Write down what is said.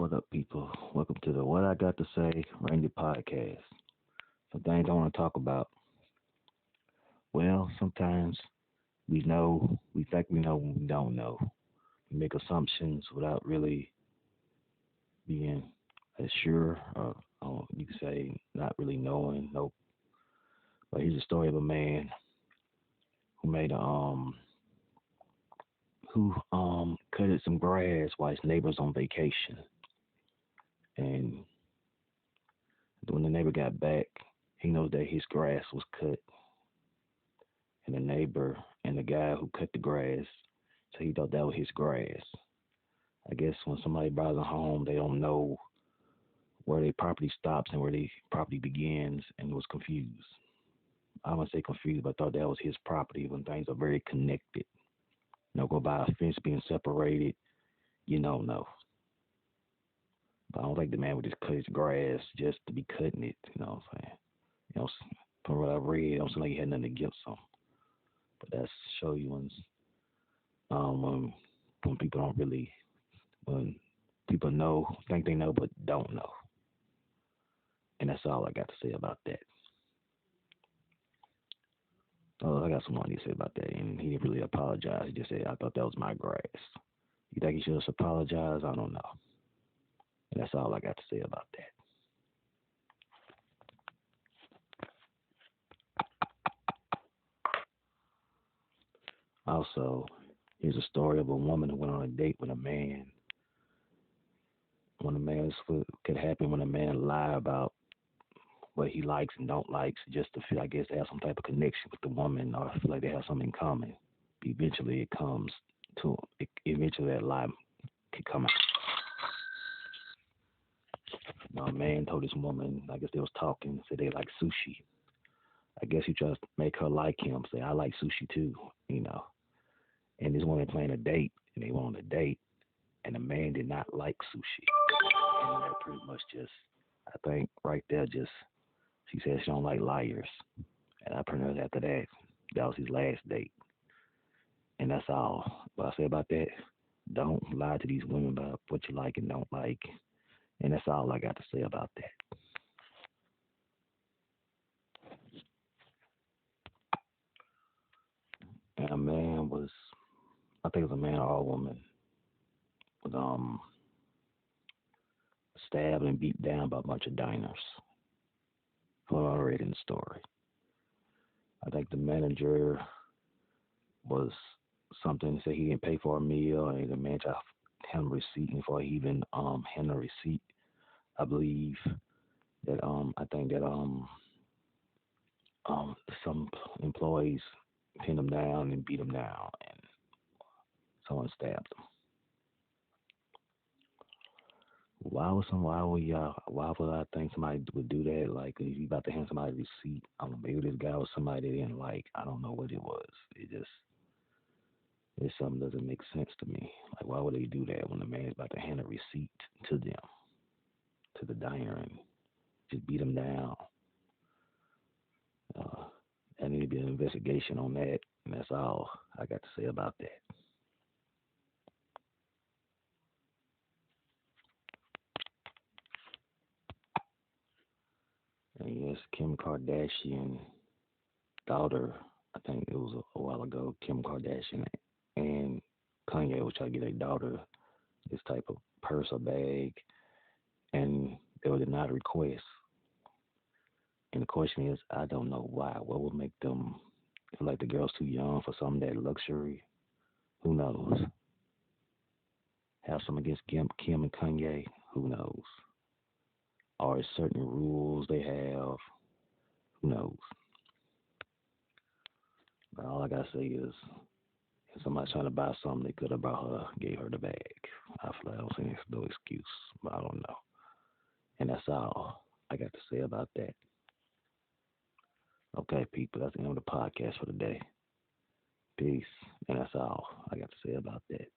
What up, people? Welcome to the What I Got to Say Randy podcast. Some things I want to talk about. Well, sometimes we think we know when we don't know. We make assumptions without really being as sure, or you could say not really knowing. Nope. But here's a story of a man who made who cutted some grass while his neighbor's on vacation, and when the neighbor got back, he knows that his grass was cut, and the neighbor and the guy who cut the grass, so he thought that was his grass. I guess when somebody buys a home, they don't know where their property stops and where their property begins, and was confused. I wouldn't say confused, but thought that was his property when things are very connected. Go by a fence being separated, you don't know. But I don't think the man would just cut his grass just to be cutting it, you know what I'm saying? From what I read, it don't seem like he had nothing against him. But that's show you when people don't really when people think they know but don't know. And that's all I got to say about that. Oh, I got some more to say about that, and he didn't really apologize. He just said, "I thought that was my grass." You think he should have apologized? I don't know. And that's all I got to say about that. Also, here's a story of a woman who went on a date with a man. This could happen when a man lie about what he likes and don't likes, just to feel, I guess, to have some type of connection with the woman, or feel like they have something in common. Eventually, it comes to eventually that lie could come out. Now, a man told this woman, I guess they was talking, said they like sushi. I guess he tries to make her like him, say I like sushi too, you know. And this woman playing a date, and they went on a date, and the man did not like sushi. And that pretty much just, I think right there, just she said she don't like liars. And I pretty much after that, that was his last date. And that's all. What I say about that, don't lie to these women about what you like and don't like. And that's all I got to say about that. And a man was, I think it was a man or a woman, was stabbed and beat down by a bunch of diners. From what I read in the story. I think the manager was something, said he didn't pay for a meal, and the man tried to hand him a receipt, and before he even hand a receipt, I believe that I think that some employees pinned him down and beat him down, and someone stabbed him. Why would I think somebody would do that? Like, if you about to hand somebody a receipt, I don't know, maybe this guy was somebody they didn't like. I don't know what it was. It something doesn't make sense to me. Like, why would they do that when the man's about to hand a receipt to them, to the diner, and just beat them down? There need to be an investigation on that, and that's all I got to say about that. And yes, Kim Kardashian daughter, I think it was a while ago, Kim Kardashian and Kanye was trying to get their daughter this type of purse or bag, and they were denied a request. And the question is, I don't know why. What would make them feel like the girl's too young for some of that luxury? Who knows? Have some against Kim and Kanye? Who knows? Or certain rules they have? Who knows? But all I gotta say is, if somebody's trying to buy something, they could have brought her, gave her the bag. I feel like I don't see no excuse, but I don't know. And that's all I got to say about that. Okay, people, that's the end of the podcast for today. Peace. And that's all I got to say about that.